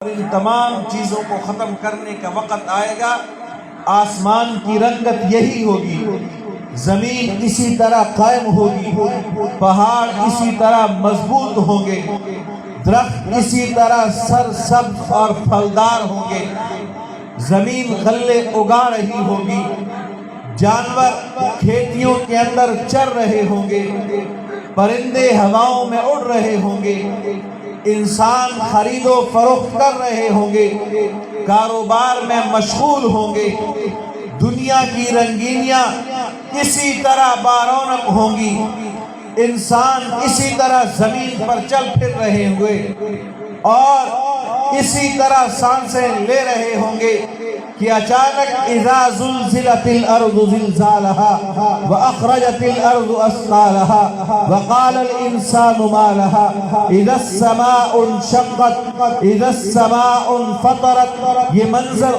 ان تمام چیزوں کو ختم کرنے کا وقت آئے گا، آسمان کی رنگت یہی ہوگی، زمین اسی طرح قائم ہوگی، پہاڑ اسی طرح مضبوط ہوں گے، درخت اسی طرح سرسبز اور پھلدار ہوں گے، زمین غلے اگا رہی ہوگی، جانور کھیتیوں کے اندر چر رہے ہوں گے، پرندے ہواؤں میں اڑ رہے ہوں گے، انسان خرید و فروخت کر رہے ہوں گے، کاروبار میں مشغول ہوں گے، دنیا کی رنگینیاں اسی طرح بارونق ہوں گی، انسان اسی طرح زمین پر چل پھر رہے ہوں گے اور اسی طرح سانسیں لے رہے ہوں گے کہ اچانک اذا زلزلت الارض زلزالها واخرجت الارض اثقالها وقال الانسان ما لها اذا السماء انشقت اذا السماء انفطرت، یہ منظر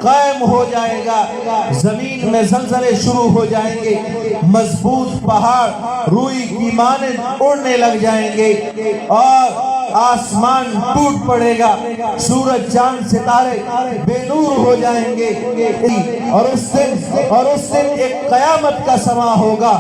قائم ہو جائے گا، زمین میں زلزلے شروع ہو جائیں گے، مضبوط پہاڑ روئی کی مانند اڑنے لگ جائیں گے اور آسمان ٹوٹ پڑے گا، سورج چاند ستارے بے نور ہو جائیں گے، اور اس دن ایک قیامت کا سما ہوگا،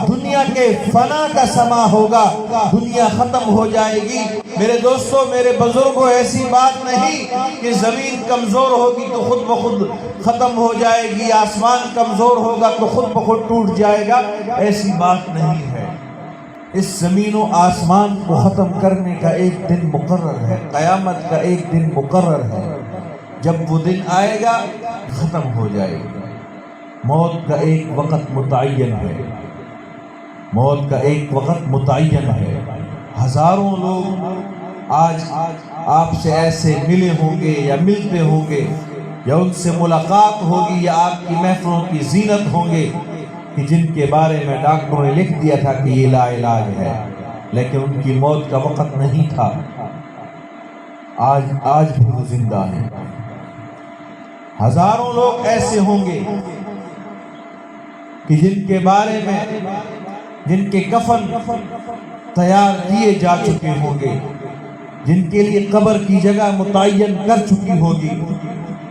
دنیا کے فنا کا سما ہوگا، دنیا ختم ہو جائے گی۔ میرے دوستوں، میرے بزرگوں، ایسی بات نہیں کہ زمین کمزور ہوگی تو خود بخود ختم ہو جائے گی، آسمان کمزور ہوگا تو خود بخود ٹوٹ جائے گا، ایسی بات نہیں ہے۔ اس زمین و آسمان کو ختم کرنے کا ایک دن مقرر ہے، قیامت کا ایک دن مقرر ہے، جب وہ دن آئے گا ختم ہو جائے گا۔ موت کا ایک وقت متعین ہے، موت کا ایک وقت متعین ہے۔ ہزاروں لوگ آج آپ سے ایسے ملے ہوں گے یا ملتے ہوں گے یا ان سے ملاقات ہوگی یا آپ کی محفلوں کی زینت ہوں گے کہ جن کے بارے میں ڈاکٹروں نے لکھ دیا تھا کہ یہ لا علاج ہے، لیکن ان کی موت کا وقت نہیں تھا، آج بھی وہ زندہ ہیں۔ ہزاروں لوگ ایسے ہوں گے کہ جن کے بارے میں جن کے کفن تیار کیے جا چکے ہوں گے، جن کے لیے قبر کی جگہ متعین کر چکی ہوگی،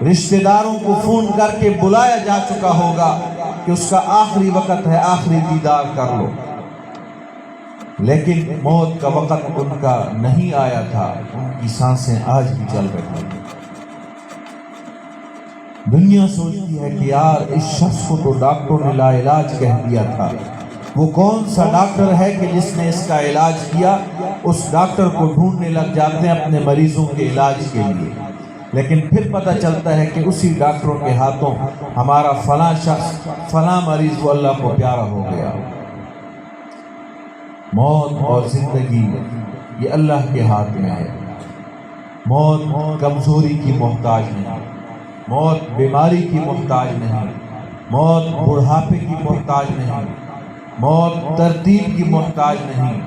رشتہ داروں کو فون کر کے بلایا جا چکا ہوگا کہ اس کا آخری وقت ہے، آخری دیدار کر لو، لیکن موت کا وقت ان کا نہیں آیا تھا، ان کی سانسیں آج بھی چل رہی ہیں۔ دنیا سوچتی ہے کہ یار اس شخص کو تو ڈاکٹروں نے لا علاج کہہ دیا تھا، وہ کون سا ڈاکٹر ہے کہ جس نے اس کا علاج کیا؟ اس ڈاکٹر کو ڈھونڈنے لگ جاتے ہیں اپنے مریضوں کے علاج کے لیے، لیکن پھر پتہ چلتا ہے کہ اسی ڈاکٹروں کے ہاتھوں ہمارا فلاں شخص فلاں مریض وہ اللہ کو پیارا ہو گیا۔ موت اور زندگی یہ اللہ کے ہاتھ میں ہے۔ موت کمزوری کی محتاج نہیں، موت بیماری کی محتاج نہیں، موت بڑھاپے کی محتاج نہیں، موت ترتیب کی محتاج نہیں،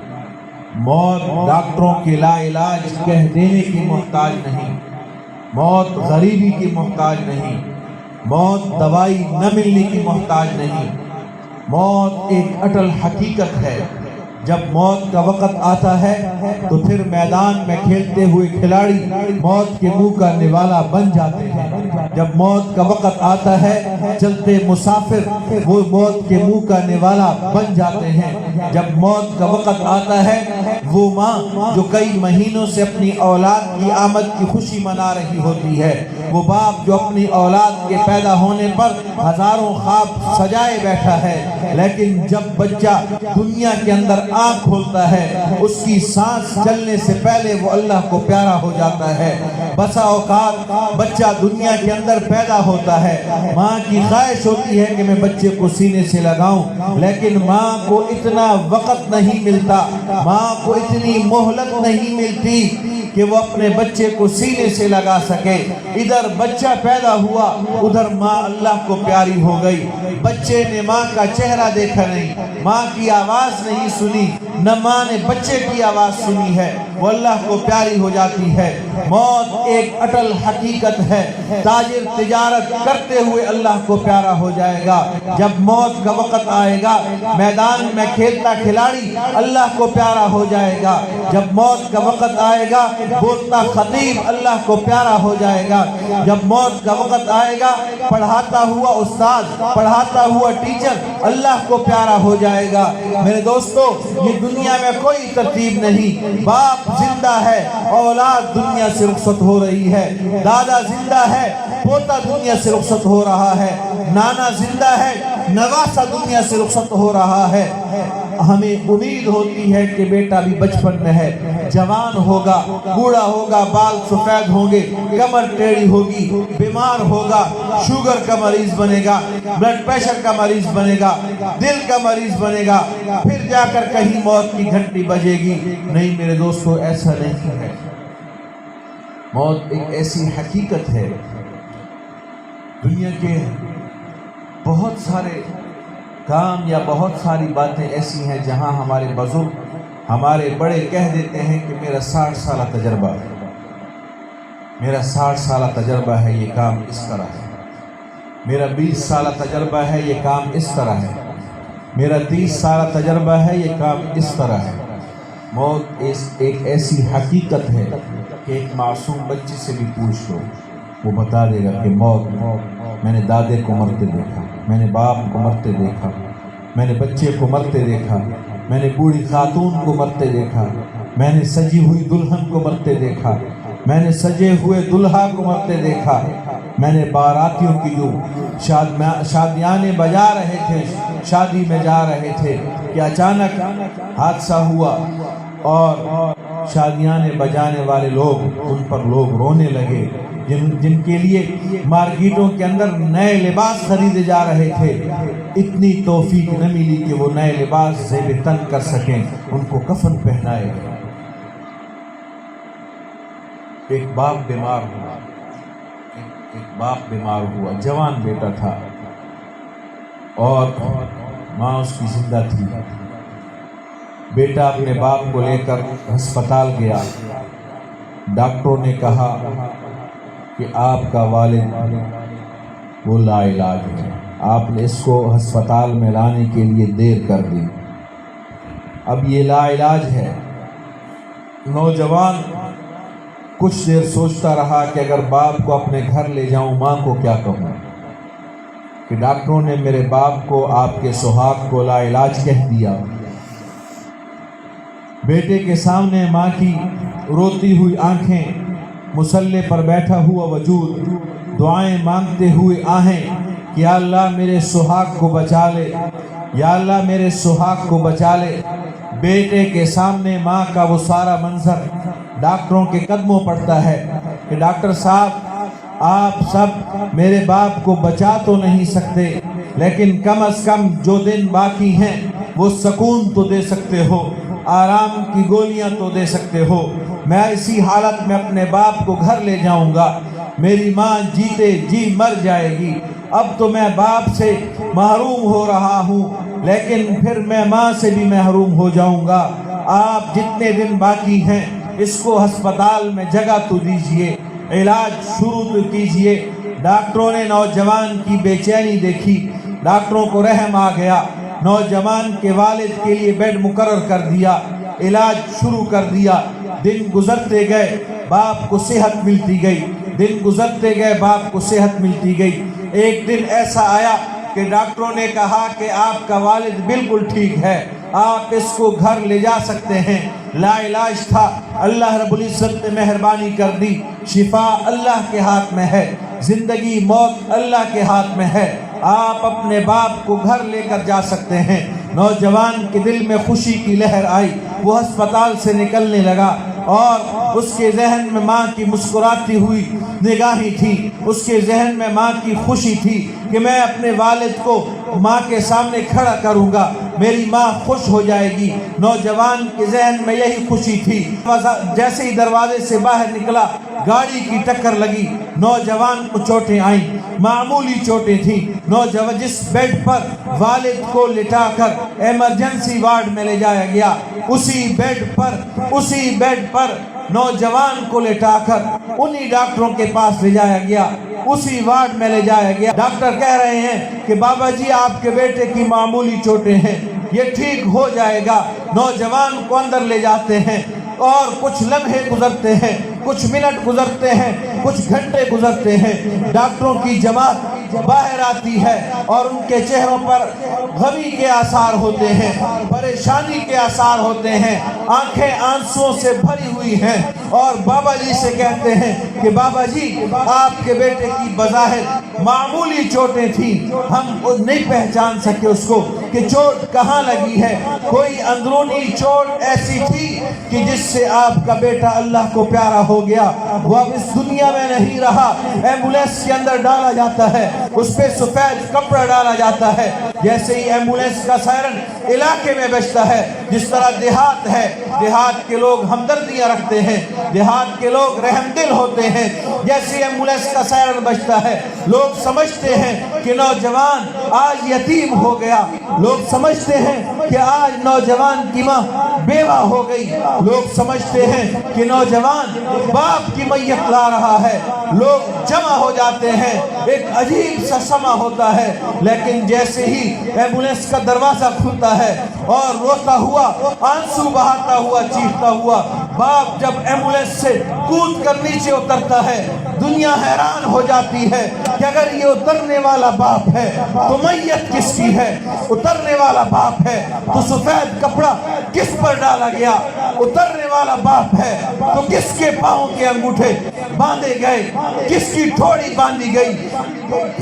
موت ڈاکٹروں کے لا علاج کہہ دینے کی محتاج نہیں، موت غریبی کی محتاج نہیں، موت دوائی نہ ملنے کی محتاج نہیں، موت ایک اٹل حقیقت ہے۔ جب موت کا وقت آتا ہے تو پھر میدان میں کھیلتے ہوئے کھلاڑی موت کے منہ کا نوالا بن جاتے ہیں، جب موت کا وقت آتا ہے چلتے مسافر وہ موت کے منہ کا نوالا بن جاتے ہیں، جب موت کا وقت آتا ہے وہ ماں جو کئی مہینوں سے اپنی اولاد کی آمد کی خوشی منا رہی ہوتی ہے، وہ باپ جو اپنی اولاد کے پیدا ہونے پر ہزاروں خواب سجائے بیٹھا ہے، لیکن جب بچہ دنیا کے اندر آنکھ کھولتا ہے اس کی سانس چلنے سے پہلے وہ اللہ کو پیارا ہو جاتا ہے۔ بسا اوقات بچہ دنیا کے اندر پیدا ہوتا ہے، ماں کی خواہش ہوتی ہے کہ میں بچے کو سینے سے لگاؤں، لیکن ماں کو اتنا وقت نہیں ملتا، ماں کو اتنی مہلت نہیں ملتی کہ وہ اپنے بچے کو سینے سے لگا سکے۔ ادھر بچہ پیدا ہوا، ادھر ماں اللہ کو پیاری ہو گئی، بچے نے ماں کا چہرہ دیکھا نہیں، ماں کی آواز نہیں سنی، نہ ماں نے بچے کی آواز سنی ہے وہ اللہ کو پیاری ہو جاتی ہے۔ موت ایک اٹل حقیقت ہے۔ تاجر تجارت کرتے ہوئے اللہ کو پیارا ہو جائے گا۔ جب موت کا وقت آئے گا میدان میں کھیلتا کھلاڑی اللہ کو پیارا ہو جائے گا۔ جب موت کا وقت آئے گا بولتا خطیب اللہ کو پیارا ہو جائے گا۔ جب موت کا وقت آئے گا پڑھاتا ہوا استاد، پڑھاتا ہوا ٹیچر اللہ کو پیارا ہو جائے گا۔ میرے دوستو، یہ دنیا میں کوئی ترتیب نہیں۔ باپ زندہ ہے، اولاد دنیا سے رخصت ہو رہی ہے۔ دادا زندہ ہے، پوتا دنیا سے رخصت ہو رہا ہے۔ نانا زندہ ہے، نواسا دنیا سے رخصت ہو رہا ہے۔ ہمیں امید ہوتی ہے کہ بیٹا بھی بچپن میں ہے، جوان ہوگا، بوڑھا ہوگا، بال سفید ہوں گے، کمر ٹیڑھی ہوگی، بیمار ہوگا، شوگر کا مریض بنے گا، بلڈ پریشر کا مریض بنے گا، دل کا مریض بنے گا، پھر جا کر کہیں موت کی گھنٹی بجے گی۔ نہیں میرے دوستو، ایسا نہیں ہے۔ موت ایک ایسی حقیقت ہے۔ دنیا کے بہت سارے کام یا بہت ساری باتیں ایسی ہیں جہاں ہمارے بزرگ، ہمارے بڑے کہہ دیتے ہیں کہ میرا 60 سالہ تجربہ ہے، میرا 60 سالہ تجربہ ہے، یہ کام اس طرح ہے، میرا 20 سالہ تجربہ ہے، یہ کام اس طرح ہے، میرا 30 سالہ تجربہ ہے، یہ کام اس طرح ہے۔ موت ایک ایسی حقیقت ہے کہ ایک معصوم بچے سے بھی پوچھ لو وہ بتا دے گا کہ موت میں نے دادے کو مرتے دیکھا، میں نے باپ کو مرتے دیکھا، میں نے بچے کو مرتے دیکھا، میں نے بوڑھی خاتون کو مرتے دیکھا، میں نے سجی ہوئی دلہن کو مرتے دیکھا، میں نے سجے ہوئے دلہا کو مرتے دیکھا، میں نے باراتیوں کی جو شادیانے بجا رہے تھے، شادی میں جا رہے تھے کہ اچانک حادثہ ہوا اور شادیانے بجانے والے لوگ، ان پر لوگ رونے لگے، جن کے لیے مارکیٹوں کے اندر نئے لباس خریدے جا رہے تھے، اتنی توفیق نہ ملی کہ وہ نئے لباس زیب تن کر سکیں، ان کو کفن پہنائے گئے۔ ایک باپ بیمار ہوا، ایک باپ بیمار ہوا، جوان بیٹا تھا اور ماں اس کی زندہ تھی۔ بیٹا اپنے باپ کو لے کر ہسپتال گیا، ڈاکٹروں نے کہا کہ آپ کا والد وہ لا علاج ہے، آپ نے اس کو ہسپتال میں لانے کے لیے دیر کر دی، اب یہ لا علاج ہے۔ نوجوان کچھ دیر سوچتا رہا کہ اگر باپ کو اپنے گھر لے جاؤں ماں کو کیا کہوں، کہ ڈاکٹروں نے میرے باپ کو، آپ کے سہاگ کو لا علاج کہہ دیا۔ بیٹے کے سامنے ماں کی روتی ہوئی آنکھیں، مصلے پر بیٹھا ہوا وجود، دعائیں مانگتے ہوئے آہیں کہ یا اللہ میرے سہاگ کو بچا لے، یا اللہ میرے سہاگ کو بچا لے۔ بیٹے کے سامنے ماں کا وہ سارا منظر ڈاکٹروں کے قدموں پڑتا ہے کہ ڈاکٹر صاحب آپ سب میرے باپ کو بچا تو نہیں سکتے، لیکن کم از کم جو دن باقی ہیں وہ سکون تو دے سکتے ہو، آرام کی گولیاں تو دے سکتے ہو۔ میں اسی حالت میں اپنے باپ کو گھر لے جاؤں گا، میری ماں جیتے جی مر جائے گی، اب تو میں باپ سے محروم ہو رہا ہوں، لیکن پھر میں ماں سے بھی محروم ہو جاؤں گا۔ آپ جتنے دن باقی ہیں اس کو ہسپتال میں جگہ تو دیجئے، علاج شروع تو کیجئے۔ ڈاکٹروں نے نوجوان کی بے چینی دیکھی، ڈاکٹروں کو رحم آ گیا، نوجوان کے والد کے لیے بیڈ مقرر کر دیا، علاج شروع کر دیا۔ دن گزرتے گئے باپ کو صحت ملتی گئی، دن گزرتے گئے باپ کو صحت ملتی گئی۔ ایک دن ایسا آیا کہ ڈاکٹروں نے کہا کہ آپ کا والد بالکل ٹھیک ہے، آپ اس کو گھر لے جا سکتے ہیں۔ لا علاج تھا، اللہ رب العزت نے مہربانی کر دی، شفا اللہ کے ہاتھ میں ہے، زندگی موت اللہ کے ہاتھ میں ہے، آپ اپنے باپ کو گھر لے کر جا سکتے ہیں۔ نوجوان کے دل میں خوشی کی لہر آئی، وہ ہسپتال سے نکلنے لگا اور اس کے ذہن میں ماں کی مسکراتی ہوئی نگاہیں تھی، اس کے ذہن میں ماں کی خوشی تھی کہ میں اپنے والد کو ماں کے سامنے کھڑا کروں گا، میری ماں خوش ہو جائے گی۔ نوجوان کے ذہن میں یہی خوشی تھی۔ جیسے ہی دروازے سے باہر نکلا گاڑی کی ٹکر لگی، نوجوان کو چوٹیں آئیں، معمولی چوٹیں تھیں۔ نوجوان جس بیڈ پر والد کو لٹا کر ایمرجنسی وارڈ میں لے جایا گیا، اسی بیڈ پر نوجوان کو لٹا کر انہی ڈاکٹروں کے پاس لے جایا گیا، اسی وارڈ میں لے جایا گیا۔ ڈاکٹر کہہ رہے ہیں کہ بابا جی آپ کے بیٹے کی معمولی چوٹیں ہیں، یہ ٹھیک ہو جائے گا۔ نوجوان کو اندر لے جاتے ہیں اور کچھ لمحے گزرتے ہیں، کچھ منٹ گزرتے ہیں، کچھ گھنٹے گزرتے ہیں۔ ڈاکٹروں کی جماعت باہر آتی ہے اور ان کے چہروں پر غمی کے آثار ہوتے ہیں، پریشانی کے آثار ہوتے ہیں، آنکھیں آنسوؤں سے بھری ہوئی ہیں، اور بابا جی سے کہتے ہیں کہ بابا جی آپ کے بیٹے کی بظاہر معمولی چوٹیں تھیں، ہم نہیں پہچان سکے اس کو کہ چوٹ کہاں لگی ہے۔ کوئی اندرونی چوٹ ایسی تھی کہ جس سے آپ کا بیٹا اللہ کو پیارا ہو گیا، وہ اب اس دنیا میں نہیں رہا۔ ایمبولینس کے اندر ڈالا جاتا ہے، اس پہ سفید کپڑا ڈالا جاتا ہے، جیسے ہی ایمبولینس کا سائرن علاقے میں بجتا ہے، جس طرح دیہات ہے، دیہات کے لوگ ہمدردیاں رکھتے ہیں، دیہات کے لوگ رحم دل ہوتے ہیں، جیسے ایمبولینس کا سائرن بجتا ہے لوگ سمجھتے ہیں کہ نوجوان آج یتیم ہو گیا، لوگ سمجھتے ہیں کہ آج نوجوان کی ماں بیوہ ہو گئی، لوگ سمجھتے ہیں کہ نوجوان باپ کی میت لا رہا ہے، لوگ جمع ہو جاتے ہیں، ایک عجیب سا سما ہوتا ہے۔ لیکن جیسے ہی ایمبولینس کا دروازہ کھلتا ہے اور روتا ہوا، آنسو بہاتا ہوا، چیختا ہوا باپ جب ایمبولینس سے کود کر نیچے اترتا ہے، دنیا حیران ہو جاتی ہے کہ اگر یہ اترنے والا باپ ہے تو میت کس کی ہے؟ اترنے والا باپ ہے تو سفید کپڑا کس پر ڈالا گیا؟ اترنے والا باپ ہے تو کس کے پاؤں کے انگوٹھے باندھے گئے؟ کس کی ٹھوڑی باندھی گئی؟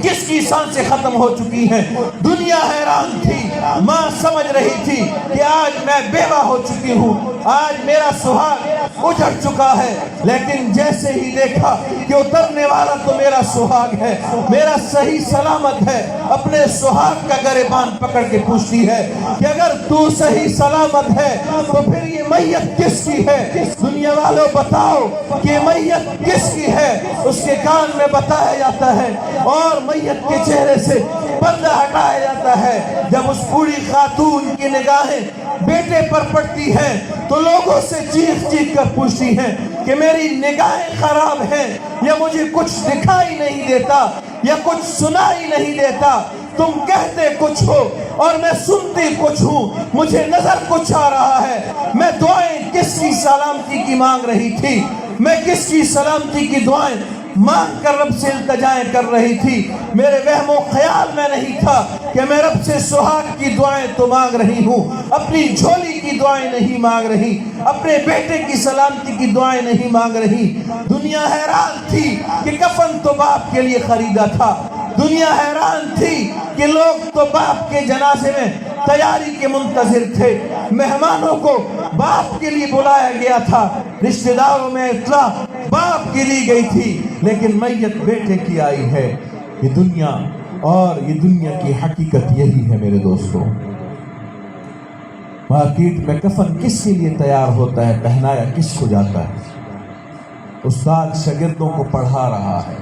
کس کی سانسیں ختم ہو چکی ہیں؟ دنیا حیران تھی، ماں سمجھ رہی تھی کہ آج میں بیوہ ہو چکی ہوں، آج میرا سہاگ اجڑ چکا ہے۔ لیکن جیسے ہی دیکھا کہ اترنے والا تو میرا سہاگ ہے، میرا صحیح سلامت ہے، اپنے سہاگ کا گریبان پکڑ کے پوچھتی ہے کہ اگر تو صحیح سلامت ہے تو پھر یہ میت کس کی ہے؟ دنیا والوں بتاؤ کہ میت کس کی ہے؟ اس کے کان میں بتایا جاتا ہے اور میت کے چہرے سے پردہ ہٹایا جاتا ہے۔ جب اس بوڑھی خاتون کی نگاہیں بیٹے پر پڑتی ہیں تو لوگوں سے چیخ چیخ کر پوچھتی ہیں کہ میری نگاہیں خراب ہیں یا مجھے کچھ دکھائی نہیں دیتا یا کچھ سنائی نہیں دیتا؟ تم کہتے کچھ ہو اور میں سنتی کچھ ہوں، مجھے نظر کچھ آ رہا ہے۔ میں دعائیں کس کی سلامتی کی مانگ رہی تھی؟ میں کس کی سلامتی کی دعائیں مانگ کر رب سے التجائیں کر رہی تھی؟ میرے وہم و خیال میں نہیں تھا کہ میں رب سے سہاگ کی دعائیں تو مانگ رہی ہوں، اپنی جھولی کی دعائیں نہیں مانگ رہی، اپنے بیٹے کی سلامتی کی دعائیں نہیں مانگ رہی۔ دنیا حیران تھی کہ کفن تو باپ کے لیے خریدا تھا، دنیا حیران تھی کہ لوگ تو باپ کے جنازے میں تیاری کے منتظر تھے، مہمانوں کو باپ کے لیے بلایا گیا تھا، رشتہ داروں میں اطلاع باپ کی دی گئی تھی، لیکن میت بیٹے کی آئی ہے۔ یہ دنیا اور یہ دنیا کی حقیقت یہی ہے میرے دوستوں۔ مارکیٹ میں کفن کس کے لیے تیار ہوتا ہے، پہنایا کس کو جاتا ہے؟ استاد شاگردوں کو پڑھا رہا ہے،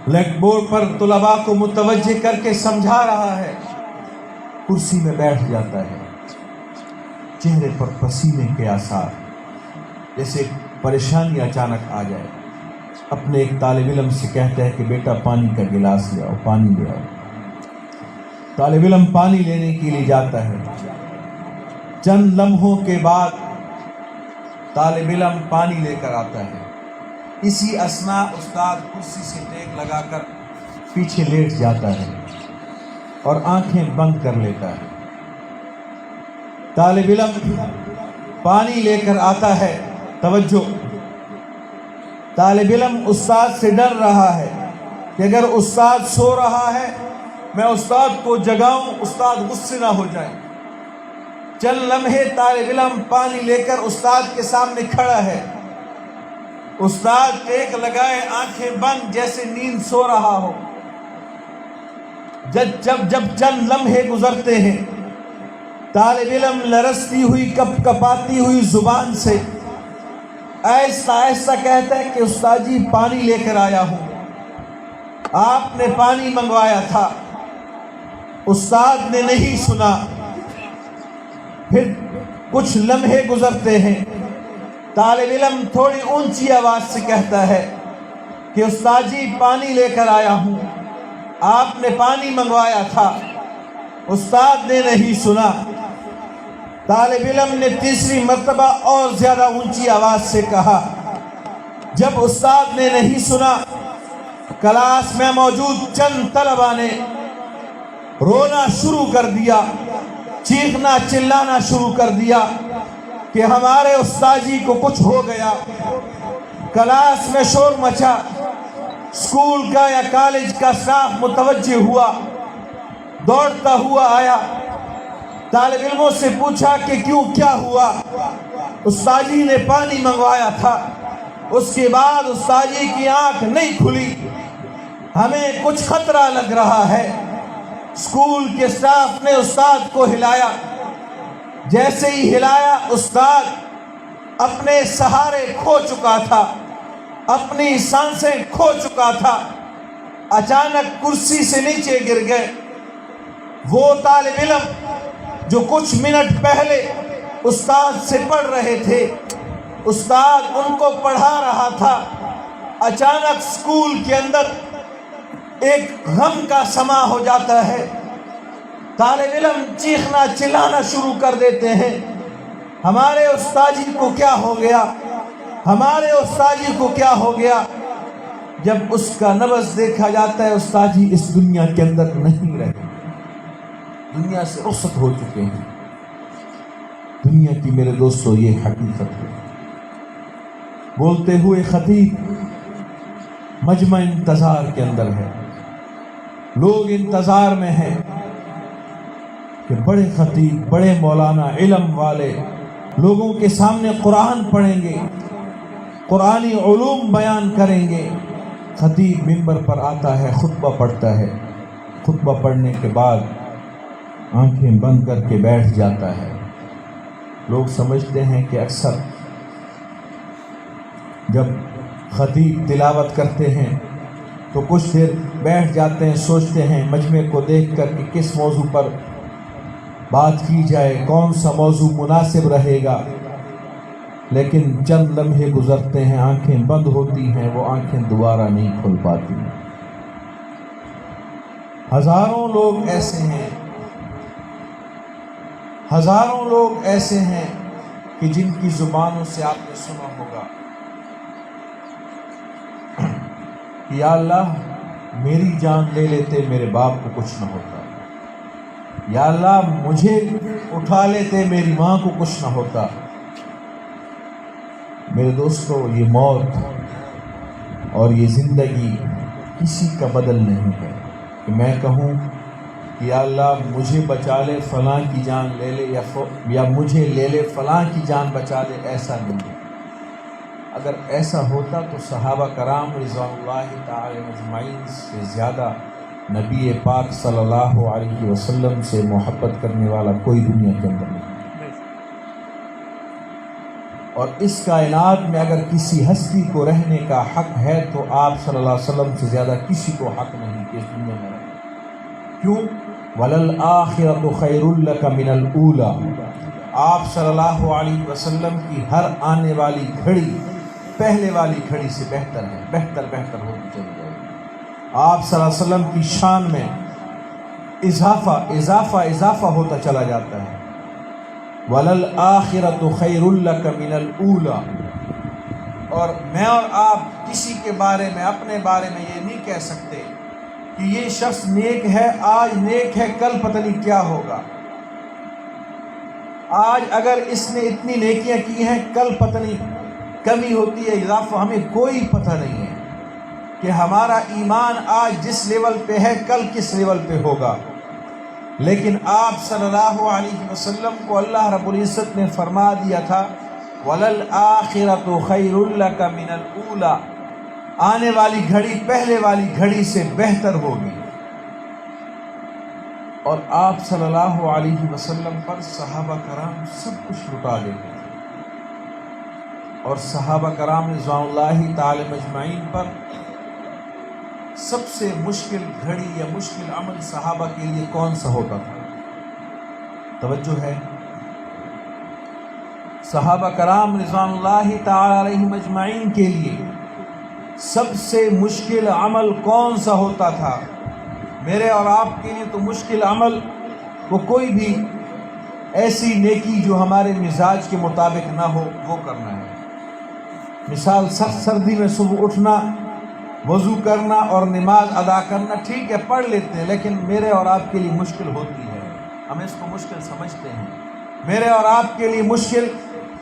بلیک بورڈ پر طلباء کو متوجہ کر کے سمجھا رہا ہے، کرسی میں بیٹھ جاتا ہے، چہرے پر پسینے کے آثار، جیسے پریشانی اچانک آ جائے۔ اپنے ایک طالب علم سے کہتا ہے کہ بیٹا پانی کا گلاس لے آؤ، پانی لے آؤ۔ طالب علم پانی لینے کے لیے جاتا ہے، چند لمحوں کے بعد طالب علم پانی لے کر آتا ہے۔ اسی اثناء استاد کرسی سے ٹیک لگا کر پیچھے لیٹ جاتا ہے اور آنکھیں بند کر لیتا ہے۔ طالب علم پانی لے کر آتا ہے، توجہ، طالب علم استاد سے ڈر رہا ہے کہ اگر استاد سو رہا ہے میں استاد کو جگاؤں، استاد غصے نہ ہو جائیں۔ چند لمحے طالب علم پانی لے کر استاد کے سامنے کھڑا ہے، استاد ٹیک لگائے، آنکھیں بند، جیسے نیند سو رہا ہو۔ جب چند لمحے گزرتے ہیں طالب علم لرزتی ہوئی کپ کپاتی ہوئی زبان سے آہستہ آہستہ کہتا ہے کہ استاد جی پانی لے کر آیا ہوں، آپ نے پانی منگوایا تھا، استاد نے نہیں سنا۔ پھر کچھ لمحے گزرتے ہیں، طالب علم تھوڑی اونچی آواز سے کہتا ہے کہ استاد جی پانی لے کر آیا ہوں، آپ نے پانی منگوایا تھا، استاد نے نہیں سنا۔ طالب علم نے تیسری مرتبہ اور زیادہ اونچی آواز سے کہا۔ جب استاد نے نہیں سنا، کلاس میں موجود چند طلباء نے رونا شروع کر دیا، چیخنا چلانا شروع کر دیا کہ ہمارے استاد جی کو کچھ ہو گیا۔ کلاس میں شور مچا، اسکول کا یا کالج کا اسٹاف متوجہ ہوا، دوڑتا ہوا آیا، طالب علموں سے پوچھا کہ کیا ہوا؟ استاد جی نے پانی منگوایا تھا۔ اس کے بعد استاد جی کی آنکھ نہیں کھلی، ہمیں کچھ خطرہ لگ رہا ہے۔ اسکول کے اسٹاف نے استاد کو ہلایا، جیسے ہی ہلایا استاد اپنے سہارے کھو چکا تھا، اپنی سانسیں کھو چکا تھا، اچانک کرسی سے نیچے گر گئے۔ وہ طالب علم جو کچھ منٹ پہلے استاد سے پڑھ رہے تھے، استاد ان کو پڑھا رہا تھا، اچانک اسکول کے اندر ایک غم کا سما ہو جاتا ہے۔ طالب علم چیخنا چلانا شروع کر دیتے ہیں، ہمارے استاد جی کو کیا ہو گیا، ہمارے استاد جی کو کیا ہو گیا۔ جب اس کا نبض دیکھا جاتا ہے، استاد جی اس دنیا کے اندر نہیں رہے، دنیا سے رخصت ہو چکے ہیں۔ دنیا کی میرے دوستو یہ حقیقت ہے۔ بولتے ہوئے خطیب مجمع انتظار کے اندر ہے، لوگ انتظار میں ہیں کہ بڑے خطیب، بڑے مولانا، علم والے لوگوں کے سامنے قرآن پڑھیں گے، قرآنی علوم بیان کریں گے۔ خطیب منبر پر آتا ہے، خطبہ پڑھتا ہے، خطبہ پڑھنے کے بعد آنکھیں بند کر کے بیٹھ جاتا ہے۔ لوگ سمجھتے ہیں کہ اکثر جب خطیب تلاوت کرتے ہیں تو کچھ دیر بیٹھ جاتے ہیں، سوچتے ہیں مجمع کو دیکھ کر کہ کس موضوع پر بات کی جائے، کون سا موضوع مناسب رہے گا۔ لیکن چند لمحے گزرتے ہیں، آنکھیں بند ہوتی ہیں، وہ آنکھیں دوبارہ نہیں کھل پاتی۔ ہزاروں لوگ ایسے ہیں، ہزاروں لوگ ایسے ہیں کہ جن کی زبانوں سے آپ نے سنا ہوگا کہ یا اللہ میری جان لے لیتے میرے باپ کو کچھ نہ ہوتا، یا اللہ مجھے اٹھا لیتے میری ماں کو کچھ نہ ہوتا۔ میرے دوستو، یہ موت اور یہ زندگی کسی کا بدل نہیں ہے کہ میں کہوں کہ یا اللہ مجھے بچا لے، فلاں کی جان لے لے، یا مجھے لے لے فلاں کی جان بچا لے۔ ایسا نہیں ہے۔ اگر ایسا ہوتا تو صحابہ کرام رضوان اللہ تعالی اجمعین سے زیادہ نبی پاک صلی اللہ علیہ وسلم سے محبت کرنے والا کوئی دنیا کے اندر نہیں۔ اور اس کائنات میں اگر کسی ہستی کو رہنے کا حق ہے تو آپ صلی اللہ علیہ وسلم سے زیادہ کسی کو حق نہیں کہ اس دنیا میں رہے۔ کیوں؟ وَلَلْآخِرَةُ خَيْرٌ لَكَ مِنَ الْأُولَى۔ آپ صلی اللہ علیہ وسلم کی ہر آنے والی گھڑی پہلے والی گھڑی سے بہتر ہے، بہتر ہوتی چلی جائے گی۔ آپ صلی اللہ علیہ وسلم کی شان میں اضافہ ہوتا چلا جاتا ہے۔ وَلَلْآخِرَةُ خَيْرٌ لَكَ مِنَ الْأُولَى۔ اور میں اور آپ کسی کے بارے میں، اپنے بارے میں یہ نہیں کہہ سکتے کہ یہ شخص نیک ہے، آج نیک ہے، کل پتہ نہیں کیا ہوگا۔ آج اگر اس نے اتنی نیکیاں کی ہیں، کل پتہ نہیں کمی ہوتی ہے، اضافہ، ہمیں کوئی پتہ نہیں ہے کہ ہمارا ایمان آج جس لیول پہ ہے کل کس لیول پہ ہوگا۔ لیکن آپ صلی اللہ علیہ وسلم کو اللہ رب العزت نے فرما دیا تھا وَلَلْآخِرَةُ خَيْرٌ لَكَ مِنَ الْأُولَى۔ آنے والی گھڑی پہلے والی گھڑی سے بہتر ہوگی۔ اور آپ صلی اللہ علیہ وسلم پر صحابہ کرام سب کچھ لٹا دیتے تھے، اور صحابہ کرام رضوان اللہ تعالی مجمعین پر سب سے مشکل گھڑی یا مشکل عمل صحابہ کے لیے کون سا ہوتا تھا؟ توجہ ہے، صحابہ کرام رضوان اللہ تعالی علیہ مجمعین کے لیے سب سے مشکل عمل کون سا ہوتا تھا؟ میرے اور آپ کے لیے تو مشکل عمل وہ کوئی بھی ایسی نیکی جو ہمارے مزاج کے مطابق نہ ہو وہ کرنا ہے۔ مثال، سخت سردی میں صبح اٹھنا، وضو کرنا اور نماز ادا کرنا ٹھیک ہے، پڑھ لیتے ہیں، لیکن میرے اور آپ کے لیے مشکل ہوتی ہے، ہم اس کو مشکل سمجھتے ہیں۔ میرے اور آپ کے لیے مشکل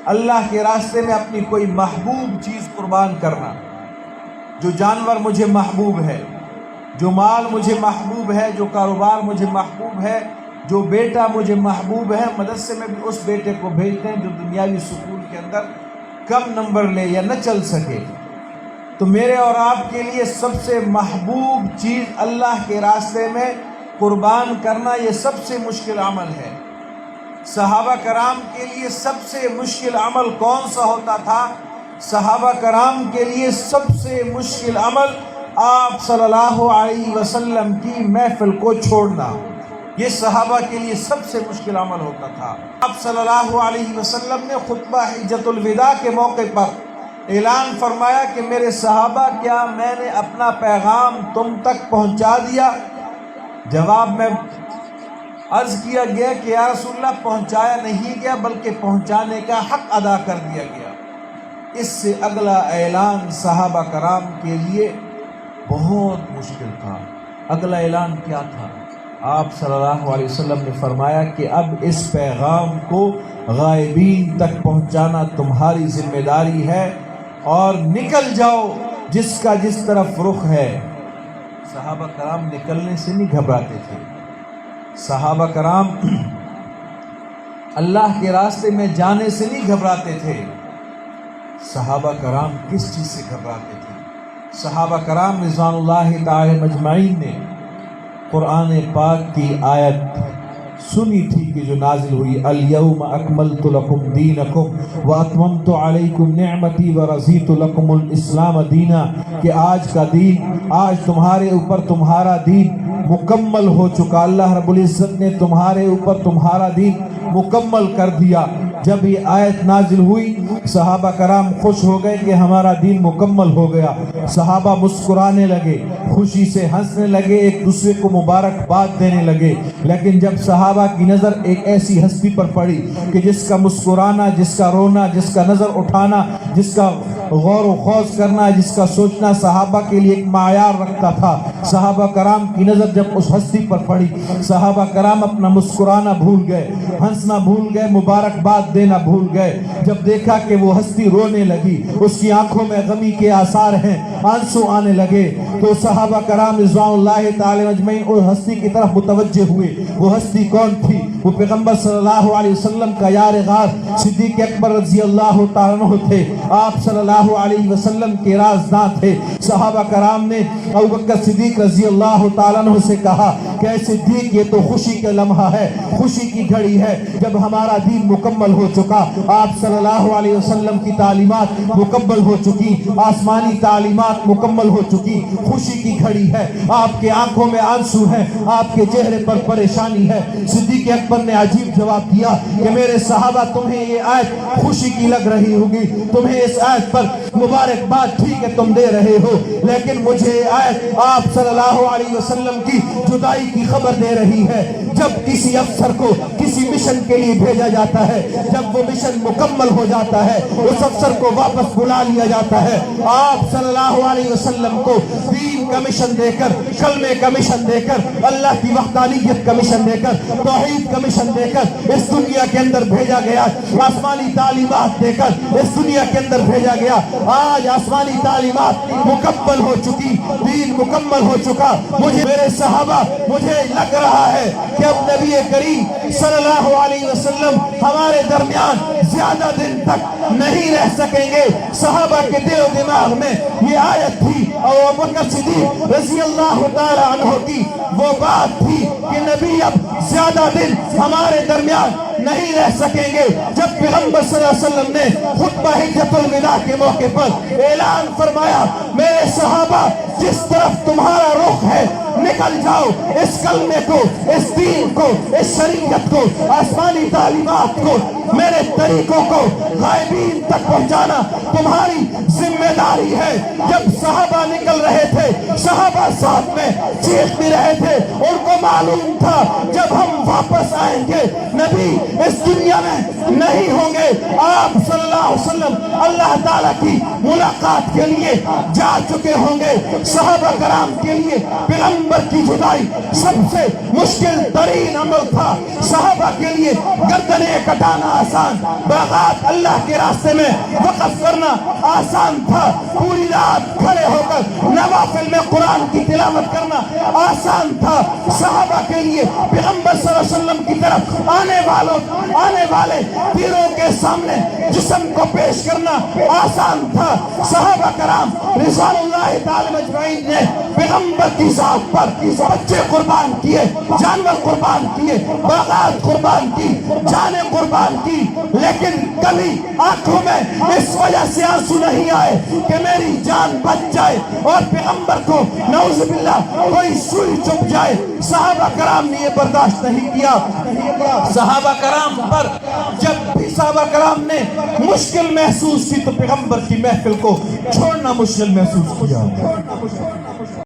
اللہ کے راستے میں اپنی کوئی محبوب چیز قربان کرنا، جو جانور مجھے محبوب ہے، جو مال مجھے محبوب ہے، جو کاروبار مجھے محبوب ہے، جو بیٹا مجھے محبوب ہے، مدرسے میں بھی اس بیٹے کو بھیجتے ہیں جو دنیاوی سکول کے اندر کم نمبر لے یا نہ چل سکے۔ تو میرے اور آپ کے لیے سب سے محبوب چیز اللہ کے راستے میں قربان کرنا یہ سب سے مشکل عمل ہے۔ صحابہ کرام کے لیے سب سے مشکل عمل کون سا ہوتا تھا؟ صحابہ کرام کے لیے سب سے مشکل عمل آپ صلی اللہ علیہ وسلم کی محفل کو چھوڑنا، یہ صحابہ کے لیے سب سے مشکل عمل ہوتا تھا۔ آپ صلی اللہ علیہ وسلم نے خطبہ حجۃ الوداع کے موقع پر اعلان فرمایا کہ میرے صحابہ، کیا میں نے اپنا پیغام تم تک پہنچا دیا؟ جواب میں عرض کیا گیا کہ یا رسول اللہ، پہنچایا نہیں گیا بلکہ پہنچانے کا حق ادا کر دیا گیا۔ اس سے اگلا اعلان صحابہ کرام کے لیے بہت مشکل تھا۔ اگلا اعلان کیا تھا؟ آپ صلی اللہ علیہ وسلم نے فرمایا کہ اب اس پیغام کو غائبین تک پہنچانا تمہاری ذمہ داری ہے، اور نکل جاؤ جس کا جس طرف رخ ہے۔ صحابہ کرام نکلنے سے نہیں گھبراتے تھے، صحابہ کرام اللہ کے راستے میں جانے سے نہیں گھبراتے تھے۔ صحابہ کرام کس چیز سے گھبراتے تھے؟ صحابہ کرام رضوان اللہ تعالی مجمعین نے قرآن پاک کی آیت سنی تھی کہ جو نازل ہوئی، الیوم اکملت لکم دینکم واتممت علیکم نعمتی ورضیت لکم الاسلام دینا، کہ آج کا دین، آج تمہارے اوپر تمہارا دین مکمل ہو چکا۔ اللہ رب العزت نے تمہارے اوپر تمہارا دین مکمل کر دیا۔ جب یہ آیت نازل ہوئی صحابہ کرام خوش ہو گئے کہ ہمارا دین مکمل ہو گیا۔ صحابہ مسکرانے لگے، خوشی سے ہنسنے لگے، ایک دوسرے کو مبارکباد دینے لگے۔ لیکن جب صحابہ کی نظر ایک ایسی ہستی پر پڑی کہ جس کا مسکرانا، جس کا رونا، جس کا نظر اٹھانا، جس کا غور و خوض کرنا، جس کا سوچنا صحابہ کے لیے ایک معیار رکھتا تھا، صحابہ کرام کی نظر جب اس ہستی پر پڑی، صحابہ کرام اپنا مسکرانا بھول گئے، ہنسنا بھول گئے، مبارکباد دینا بھول گئے۔ جب دیکھا کہ وہ ہستی رونے لگی، اس کی آنکھوں میں غمی کے آثار ہیں، آنسو آنے لگے، تو صحابہ کرام رضوان اللہ تعالی مجمعین اس ہستی کی طرف متوجہ ہوئے۔ وہ ہستی کون تھی؟ وہ پیغمبر صلی اللہ علیہ وسلم کا یار غار صدیق اکبر رضی اللہ تعالیٰ عنہ تھے، آپ صلی اللہ علیہ وسلم کے رازداں تھے۔ صحابہ کرام نے ابوبکر صدیق رضی اللہ تعالیٰ عنہ سے کہا کہ اے صدیق، یہ تو خوشی کا لمحہ ہے، خوشی کی گھڑی ہے جب ہمارا دین مکمل ہو چکا، آپ صلی اللہ علیہ وسلم کی تعلیمات مکمل ہو چکی، آسمانی تعلیمات مکمل ہو چکی، خوشی کی گھڑی ہے، آپ کے آنکھوں میں آنسو ہیں، آپ کے چہرے پر پریشانی ہے۔ صدیق اکبر نے عجیب جواب دیا کہ میرے صحابہ، تمہیں یہ آیت خوشی کی لگ رہی ہوگی، تمہیں اس آیت پر مبارکباد ٹھیک ہے تم دے رہے ہو، لیکن مجھے یہ آیت آپ صلی اللہ علیہ وسلم کی جدائی کی خبر دے رہی ہے۔ جب کسی افسر کو کسی مشن کے لیے بھیجا جاتا ہے، جب وہ مشن مکمل ہو جاتا ہے، اس افسر کو واپس بلا لیا جاتا ہے۔ آپ صلی اللہ علیہ وسلم کو دین کا مشن دے کر، کلمے کا مشن دے کر، اللہ کی وحدانیت کا مشن دے کر، توحید کا مشن دے کر اس دنیا کے اندر بھیجا گیا، آسمانی تعلیمات دے کر اس دنیا کے اندر بھیجا گیا۔ آج آسمانی تعلیمات مکمل ہو چکی، دین مکمل ہو چکا۔ مجھے میرے صحابہ، مجھے لگ رہا ہے کہ اب نبی کریم صلی اللہ علیہ وسلم ہمارے درمیان زیادہ دن تک نہیں رہ سکیں گے۔ صحابہ کے دل و دماغ میں یہ آیت تھی، اور ابوبکر صدیق رضی اللہ تعالی عنہ کی وہ بات تھی کہ نبی اب زیادہ دن ہمارے درمیان نہیں رہ سکیں گے. جب پیغمبر صلی اللہ علیہ وسلم نے خطبہ حجۃ الوداع کے موقع پر اعلان فرمایا میرے صحابہ جس طرف تمہارا رخ ہے نکل جاؤ, اس کلمے کو, اس دین کو, اس شریعت کو, آسمانی تعلیمات کو, میرے طریقوں کو غائبین تک پہنچانا تمہاری ذمہ داری ہے. جب صحابہ نکل رہے تھے صحابہ ساتھ میں چیخ بھی رہے تھے, ان کو معلوم تھا جب ہم واپس آئیں گے نبی اس دنیا میں نہیں ہوں گے. آپ صلی اللہ علیہ وسلم اللہ تعالیٰ کی ملاقات کے لیے جا چکے ہوں گے. صحابہ کرام کے لیے پیغمبر کی جدائی سب سے مشکل ترین عمل تھا. صحابہ کے لیے گردنیں کٹانا آسان, باغات اللہ کے راستے میں وقف کرنا آسان تھا, پوری رات کھڑے ہو کر نوافل میں قرآن کی تلاوت کرنا آسان تھا. صحابہ کے لیے پیغمبر صلی اللہ علیہ وسلم کی طرف آنے والے تیروں کے سامنے جسم کو پیش کرنا آسان تھا. صحابہ کرام رضوان اللہ تعالی اجمعین نے پیغمبر کی ذات پر بچے قربان کیے, جانور قربان کیے, باغات قربان کی, جانیں قربان کی, لیکن کبھی آنکھوں میں اس وجہ سے آنسو نہیں آئے کہ میری جان بچ جائے اور پیغمبر کو نعوذ باللہ کوئی سوئی چپ جائے. صحابہ کرام نے یہ برداشت نہیں کیا. صحابہ کرام پر جب بھی صحابہ کرام نے مشکل محسوس کی تو پیغمبر کی محفل کو چھوڑنا مشکل محسوس کیا.